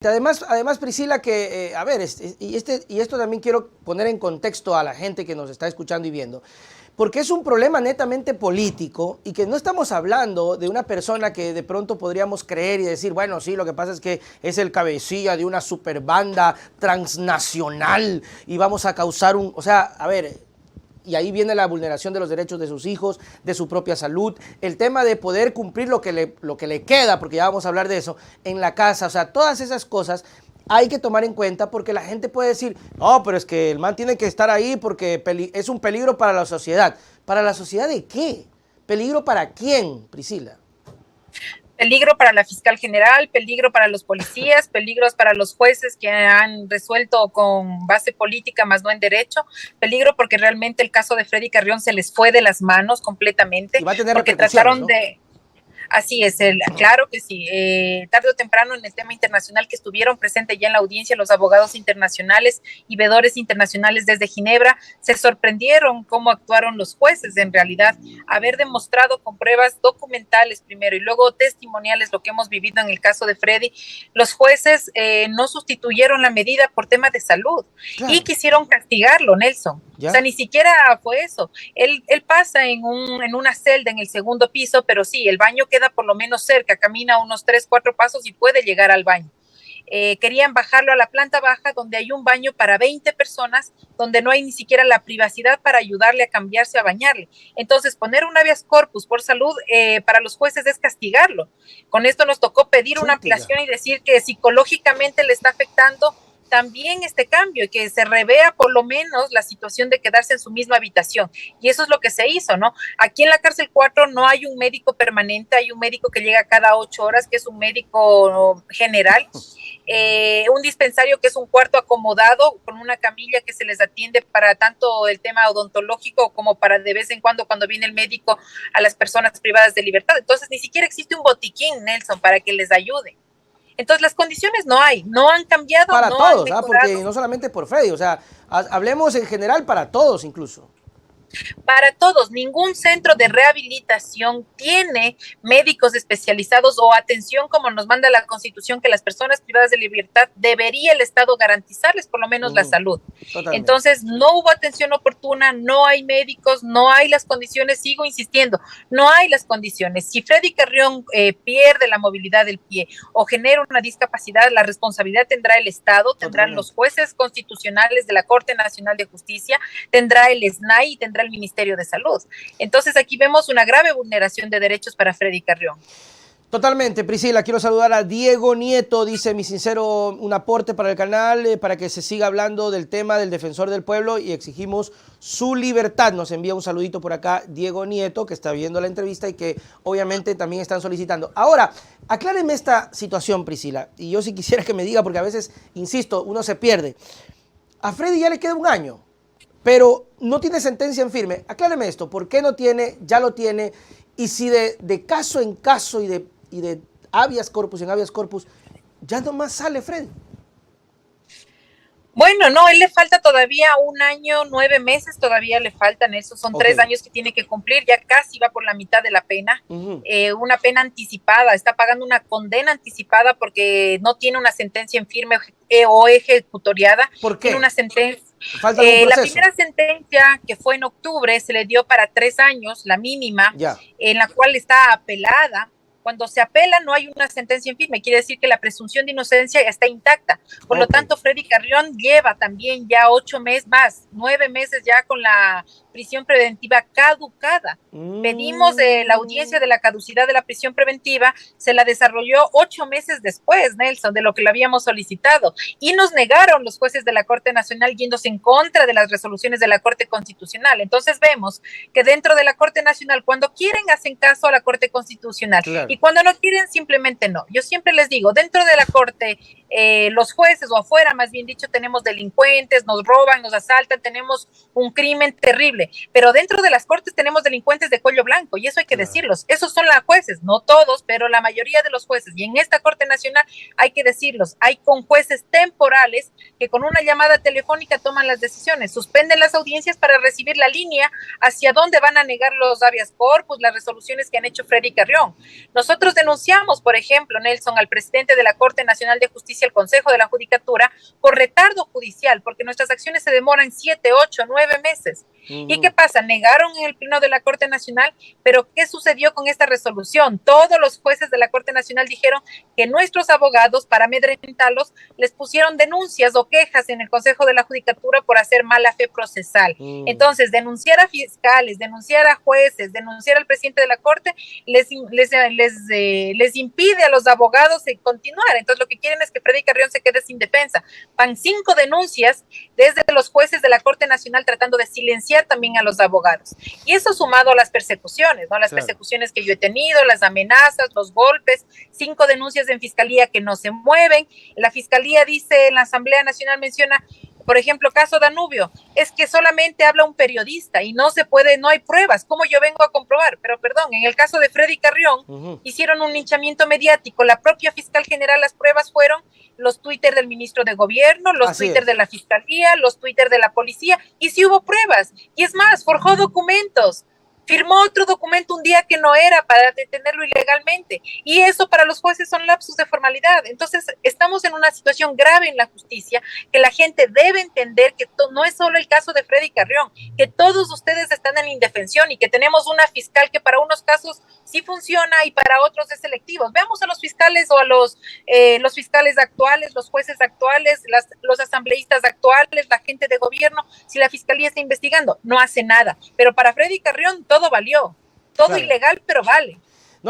Además, Priscila, que, a ver, y esto también quiero poner en contexto a la gente que nos está escuchando y viendo, porque es un problema netamente político y que no estamos hablando de una persona que de pronto podríamos creer y decir, bueno, sí, lo que pasa es que es el cabecilla de una superbanda transnacional y vamos a causar un, o sea, a ver, y ahí viene la vulneración de los derechos de sus hijos, de su propia salud, el tema de poder cumplir lo que le queda, porque ya vamos a hablar de eso, en la casa, o sea, todas esas cosas hay que tomar en cuenta porque la gente puede decir, no, pero es que el man tiene que estar ahí porque es un peligro para la sociedad. ¿Para la sociedad de qué? ¿Peligro para quién, Priscila? Peligro para la fiscal general, peligro para los policías, peligros para los jueces que han resuelto con base política más no en derecho, peligro porque realmente el caso de Freddy Carrión se les fue de las manos completamente, Y va a tener porque repercusiones, trataron ¿no? de... Así es, claro que sí. Tarde o temprano en el tema internacional que estuvieron presentes ya en la audiencia los abogados internacionales y veedores internacionales desde Ginebra se sorprendieron cómo actuaron los jueces en realidad, haber demostrado con pruebas documentales primero y luego testimoniales lo que hemos vivido en el caso de Freddy. Los jueces no sustituyeron la medida por tema de salud y Claro, quisieron castigarlo, Nelson. O sea, ¿ya? ni siquiera fue eso. Él pasa en una celda en el segundo piso, pero sí, el baño queda por lo menos cerca, camina unos 3, 4 pasos y puede llegar al baño. Querían bajarlo a la planta baja donde hay un baño para 20 personas, donde no hay ni siquiera la privacidad para ayudarle a cambiarse, a bañarle. Entonces, poner un habeas corpus por salud para los jueces es castigarlo. Con esto nos tocó pedir una Chútela. ampliación y decir que psicológicamente le está afectando también este cambio y que se revea por lo menos la situación de quedarse en su misma habitación. Y eso es lo que se hizo, ¿no? Aquí en la cárcel 4 no hay un médico permanente, hay un médico que llega cada 8 horas, que es un médico general, un dispensario que es un cuarto acomodado con una camilla que se les atiende para tanto el tema odontológico como para de vez en cuando viene el médico a las personas privadas de libertad. Entonces ni siquiera existe un botiquín, Nelson, para que les ayude. Entonces las condiciones no hay, no han cambiado, Para no han todos, ¿ah? mejorado. Porque no solamente por Freddy, o sea, hablemos en general para todos incluso. Para todos, ningún centro de rehabilitación tiene médicos especializados o atención como nos manda la Constitución, que las personas privadas de libertad debería el Estado garantizarles por lo menos la salud. Totalmente. Entonces, no hubo atención oportuna, no hay médicos, no hay las condiciones, sigo insistiendo, no hay las condiciones. Si Freddy Carrión pierde la movilidad del pie o genera una discapacidad, la responsabilidad tendrá el Estado, tendrán los Totalmente. jueces constitucionales de la Corte Nacional de Justicia, tendrá el SNAI y tendrá el Ministerio de Salud. Entonces aquí vemos una grave vulneración de derechos para Freddy Carrión. Totalmente, Priscila, quiero saludar a Diego Nieto, dice mi sincero un aporte para el canal, para que se siga hablando del tema del defensor del pueblo y exigimos su libertad. Nos envía un saludito por acá Diego Nieto, que está viendo la entrevista y que obviamente también están solicitando. Ahora, acláreme esta situación, Priscila, y yo sí quisiera que me diga, porque a veces, insisto, uno se pierde. A Freddy ya le queda un año, pero no tiene sentencia en firme. Acláreme esto, ¿por qué no tiene? Ya lo tiene. Y si de caso en caso y de habeas corpus en habeas corpus, ya nomás sale Freddy. Bueno, no, él le falta todavía 1 año, 9 meses, todavía le faltan, esos son Ok. 3 años que tiene que cumplir, ya casi va por la mitad de la pena, Ujú. una pena anticipada, está pagando una condena anticipada porque no tiene una sentencia en firme o ejecutoriada, ¿Por tiene una qué? sentencia. ¿Falta algún La proceso? primera sentencia, que fue en octubre, se le dio para 3 años, la mínima, Ya. en la cual está apelada. Cuando se apela no hay una sentencia en firme, quiere decir que la presunción de inocencia está intacta. Por lo Ok. tanto, Freddy Carrión lleva también ya 8 meses más, 9 meses ya con la prisión preventiva caducada. Pedimos la audiencia de la caducidad de la prisión preventiva, se la desarrolló 8 meses después, Nelson, de lo que lo habíamos solicitado. Y nos negaron los jueces de la Corte Nacional yéndose en contra de las resoluciones de la Corte Constitucional. Entonces vemos que dentro de la Corte Nacional, cuando quieren, hacen caso a la Corte Constitucional. Claro. Y cuando no quieren, simplemente no. Yo siempre les digo, dentro de la Corte, los jueces o afuera, más bien dicho, tenemos delincuentes, nos roban, nos asaltan, tenemos un crimen terrible. posible, pero dentro de las cortes tenemos delincuentes de cuello blanco, y eso hay que decirlos. Esos son los jueces, no todos, pero la mayoría de los jueces, y en esta Corte Nacional hay que decirlos, hay con jueces temporales que con una llamada telefónica toman las decisiones, suspenden las audiencias para recibir la línea hacia dónde van a negar los habeas corpus, las resoluciones que han hecho Freddy Carrión. Nosotros denunciamos, por ejemplo, Nelson, al presidente de la Corte Nacional de Justicia, el Consejo de la Judicatura, por retardo judicial, porque nuestras acciones se demoran 7, 8, 9 meses. ¿Y qué pasa? Negaron en el pleno de la Corte Nacional, pero ¿qué sucedió con esta resolución? Todos los jueces de la Corte Nacional dijeron que nuestros abogados, para amedrentarlos, les pusieron denuncias o quejas en el Consejo de la Judicatura por hacer mala fe procesal. Entonces, denunciar a fiscales, denunciar a jueces, denunciar al presidente de la Corte, les impide a los abogados continuar. Entonces, lo que quieren es que Freddy Carrión se quede sin defensa. Van 5 denuncias desde los jueces de la Corte Nacional tratando de silenciar también a los abogados. Y eso sumado a las persecuciones, ¿no? Las persecuciones que yo he tenido, las amenazas, los golpes, 5 denuncias en fiscalía que no se mueven. La fiscalía dice, en la Asamblea Nacional menciona, por ejemplo, caso Danubio, es que solamente habla un periodista y no se puede, no hay pruebas. ¿Cómo yo vengo a comprobar? Pero perdón, en el caso de Freddy Carrión, hicieron un linchamiento mediático. La propia fiscal general, las pruebas fueron los Twitter del ministro de Gobierno, los Twitter de la fiscalía, los Twitter de la policía, y sí hubo pruebas. Y es más, forjó documentos. Firmó otro documento un día que no era para detenerlo ilegalmente. Y eso para los jueces son lapsus de formalidad. Entonces, estamos en una situación grave en la justicia, que la gente debe entender que no es solo el caso de Freddy Carrión, que todos ustedes están en indefensión y que tenemos una fiscal que para unos casos sí funciona y para otros es selectivo. Veamos a los fiscales o a los fiscales actuales, los jueces actuales, los asambleístas actuales, la gente de gobierno. Si la fiscalía está investigando, no hace nada. Pero para Freddy Carrión todo valió, todo ilegal, pero vale.